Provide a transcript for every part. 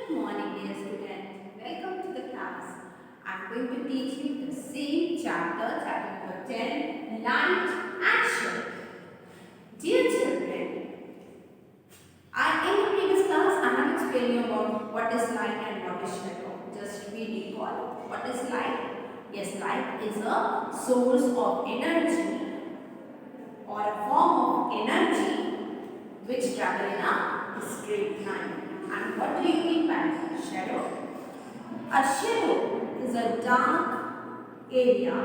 Good morning, dear student. Welcome to the class. I am going to teach you the same chapter, chapter number 10, Light and Shadow. Dear children, in the previous class I have explained you about what is light and what is shadow. Just we recall what is light. Yes, light is a source of energy or a form of energy which travel in a straight line. And what do you mean by shadow? A shadow is a dark area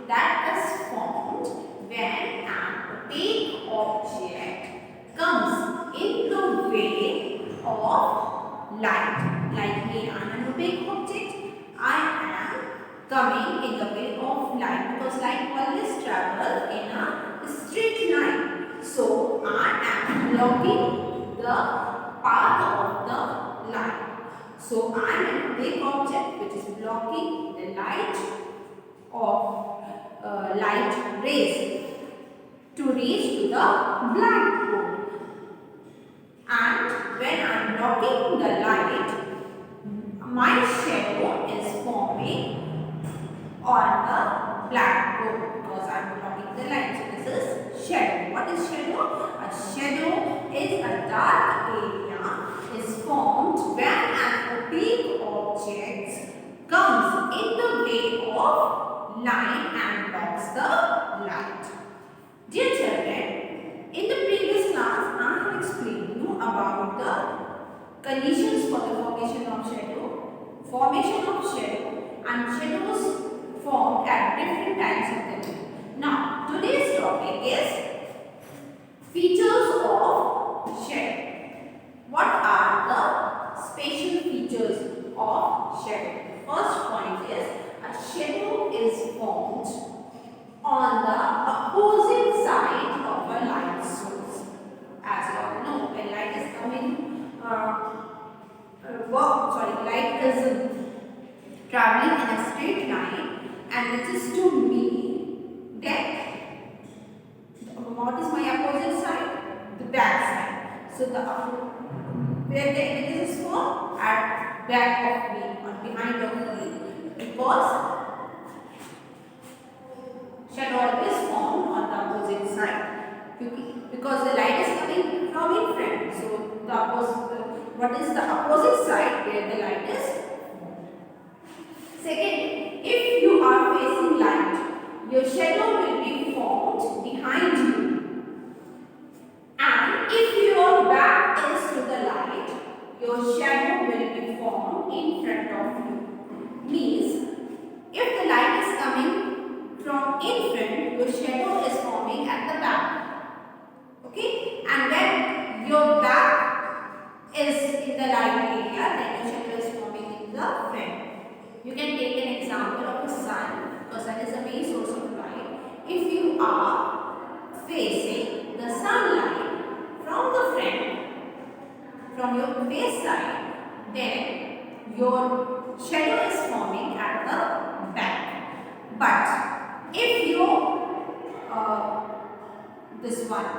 that is formed when an opaque object comes in the way of light. Like me, I am an opaque object. I am coming in the way of light because light always travels in a straight line. So I am blocking the path of the light. So I am an opaque object which is blocking the light of light rays to reach to the blackboard. And when I am blocking the light, my shadow is forming on the blackboard because I am blocking the light. So this is shadow. What is shadow? A shadow is a dark area is formed when an opaque object comes in the way of light and blocks the light. Dear children, in the previous class I have explained you about the conditions for the formation of shadow, and shadows formed at different times of the day. Now, today's topic is features of shadow. What are the special features of shadow? The first point is a shadow is formed on the opposite side of a light source. As you all know, when light is coming, light is traveling in a straight line and it is to me, then what is my opposite side? The back side. So where the image is formed? At back of me or behind of me. Because shadow always formed on the opposite side. Because the light is coming from in front. So the what is the opposite side where the light is? Second, if you are facing light, your shadow will be formed behind you. And if your back is to the light, your shadow will be formed in front of you. Means, if the light is coming from in front, your shadow is forming at the back. Okay? And when your back is in the light area, then your shadow is forming in the front. You can take an example of the sun, because that is the main source of light. If you are facing the sunlight from the front, from your face side, then your shadow is forming at the back. But if this one,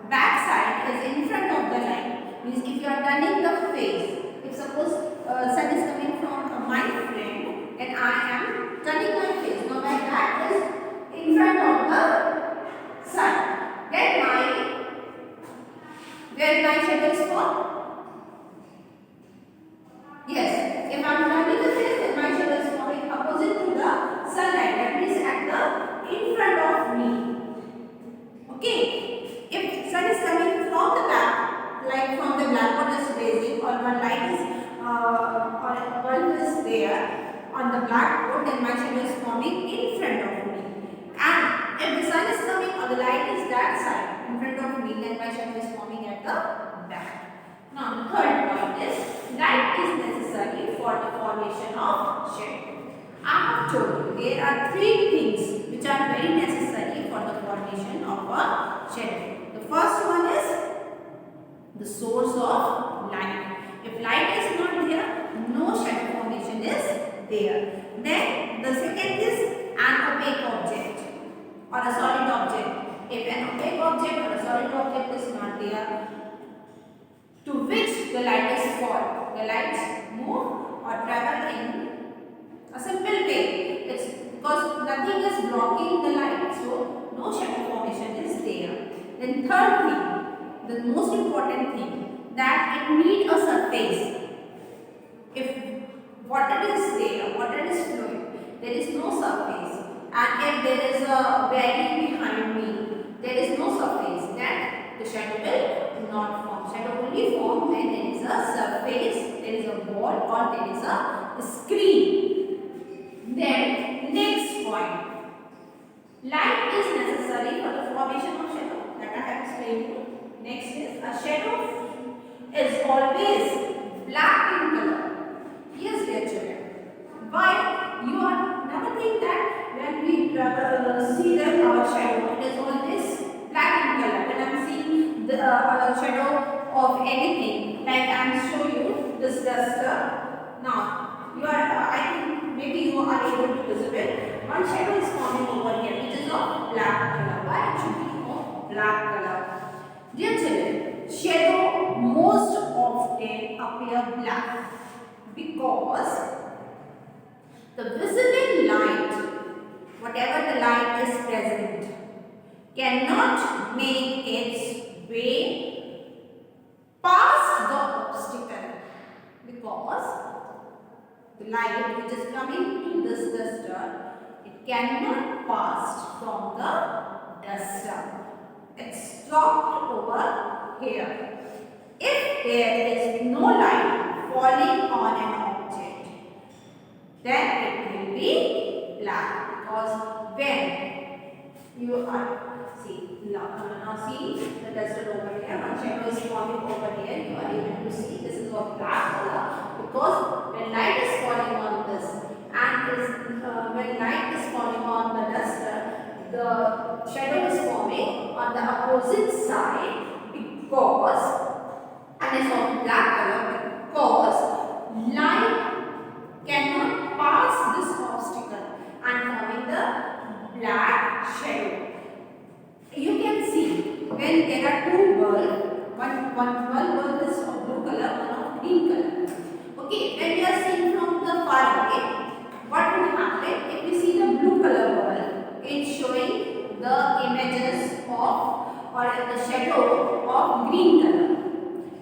back side is in front of the light, means if you are turning the face, if suppose sun is coming from my friend and I am turning my face, now my back is in front of the sun, then where my shadow is formed? Yes, if I am turning the face, then my shadow is forming opposite to the sunlight, that means at the in front of me. Okay, if sun is coming from the back, like from the blackboard is raising, or one light is or a bulb is there on the blackboard, then my shadow is forming in front of me. And if the sun is coming or the light is that side in front of me, then my shadow is forming at the back. Now the third point is light is necessary for the formation of shadow. I have told you there are three things which are very necessary for the formation of a shadow. The first one is the source of light. If light is not there, no shadow formation is there. Then the second is an opaque object or a solid object. If an opaque object or a solid object is not there, to which the light is fall. The lights move or travel in a simple way. It's because nothing is blocking the light, so no shadow formation is there. Then third thing, the most important thing, that it needs a surface. If water is there, water is flowing, there is no surface, and if there is a valley behind me, there is no surface, then the shadow will not form. Shadow only form when there is a surface, there is a wall, or there is a screen. Then next point, light is necessary for the formation of shadow, that I have explained to you. Next is, a shadow is always black in color. Yes, dear children. Why? You are never think that when we see our shadow, it is always black in color. When I am seeing the shadow of anything, like I am show you this duster. Now, you are, I think maybe you are able to visible. One shadow is forming over here, which is of black color. Why it should be of black color? Dear children, shadow most often appear black because the visible light, whatever the light is present, cannot make its way past the obstacle, because the light which is coming to this duster, it cannot pass from the duster. It's stopped over here. If there is no light falling on an object, then it will be black, because when you are now see the duster over here, one shadow is forming over here, you are able to see this is of black color, because when light is falling on this and when light is falling on the duster, the shadow is forming on the opposite side, because, and it's of black color, because light cannot pass this obstacle and forming the black shadow. You can see when there are two bulbs, one bulb is of blue color, one of green color. Okay, when we are seeing from the far away, what will happen? If we see the blue color bulb, it's showing the images of, or the shadow of green color.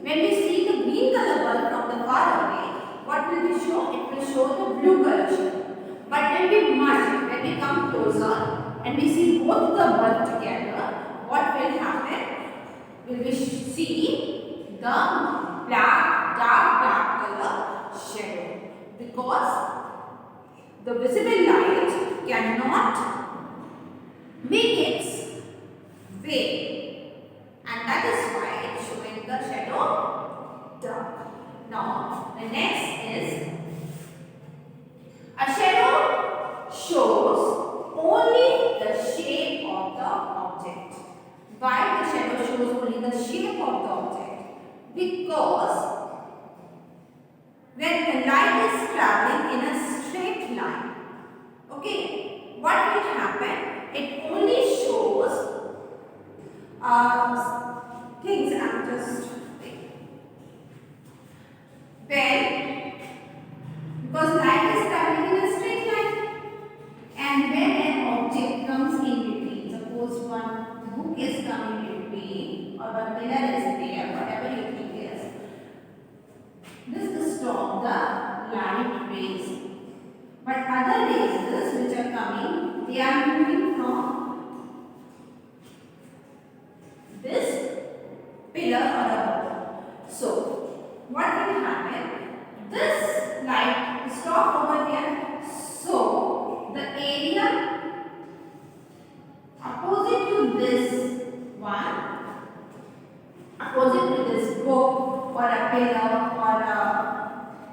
When we see the green color bulb from the far away, what will it show? It will show the blue color shadow. But when we merge, when we come closer and we see both the bulb together, what will happen? We will see the dark black color shadow, because the visible light cannot make its way, and that is why it's showing the shadow dark. Now, the next is, a shadow shows only the shape of the object. Why the shadow shows only the shape of the object? Because when the light is traveling in a straight line, okay, what will happen? It only shows things. I'm just when, because light is traveling in a straight line, and when an object comes in between, suppose one book is coming in between, or one pillar is there, whatever you think is, this is stop the light rays. But other rays which are coming, they are moving from this pillar or a book. So what will happen? This light will stop over here. So the area opposite to this one, opposite to this book or a pillar or a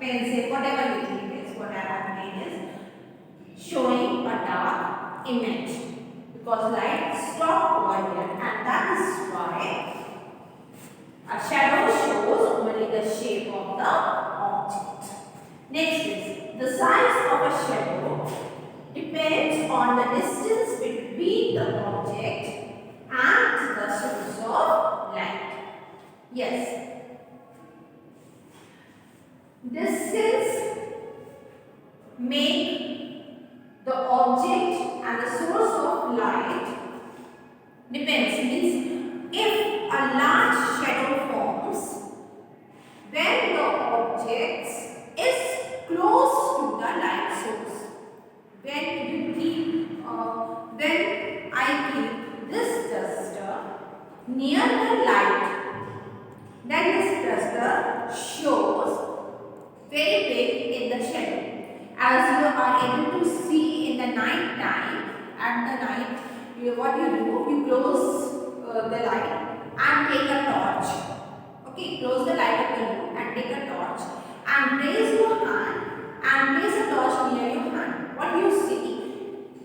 pencil, whatever you think is, what I have made is showing a dark image, because light stopped over here, and that is why a shadow shows only the shape of the object. Next is, the size of a shadow depends on the distance between the object and the source of light. Yes. distance make the object and the source of light depends. Means if a large shadow forms when the object is close to the light source. When I keep this duster near the light, then this duster shows very big in the shadow. As you are able to see in the night time, at the night, what you do, you close the light and take a torch. Okay, close the light of the room and take a torch and raise your hand and place a torch near your hand. What you see,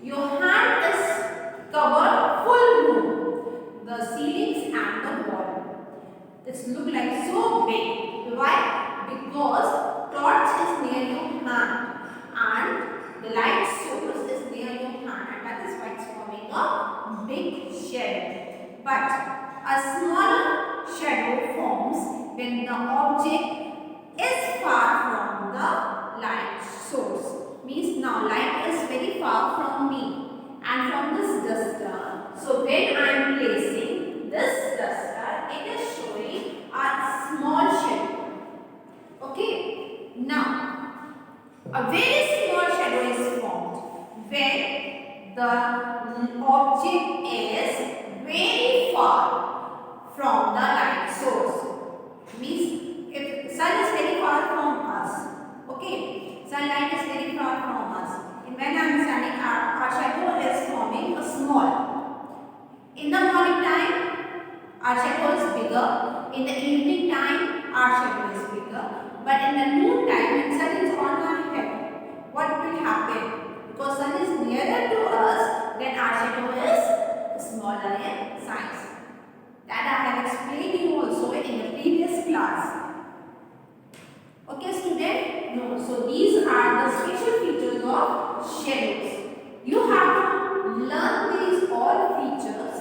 your hand is covered full room, the ceilings and the wall. It's look like so big. Why? Because torch is near your hand and the light source is near your hand, and that is why it's forming a big shadow. But a smaller shadow forms when the object is far from the light source. Means now light is very far from me and from this duster. So when I am placing this duster, it is showing a small shadow. Okay. Now a very small shadow is formed when the object is very far from the light source. Means if sun is very far from us, okay, sunlight is very far from us. And when I am standing, our shadow is forming a small. In the morning time, our shadow is bigger. In the evening time, our shadow is bigger. But in the noon time, when sun is on our head, what will happen? Because sun is nearer to us, then our shadow is smaller in size. That I have explained you also in the previous class. Okay, student? No. So these are the special features of shadows. You have to learn these all features.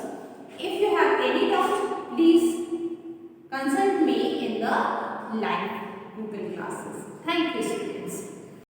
If you have any doubt, please consult me in the live Google classes. Thank you, students.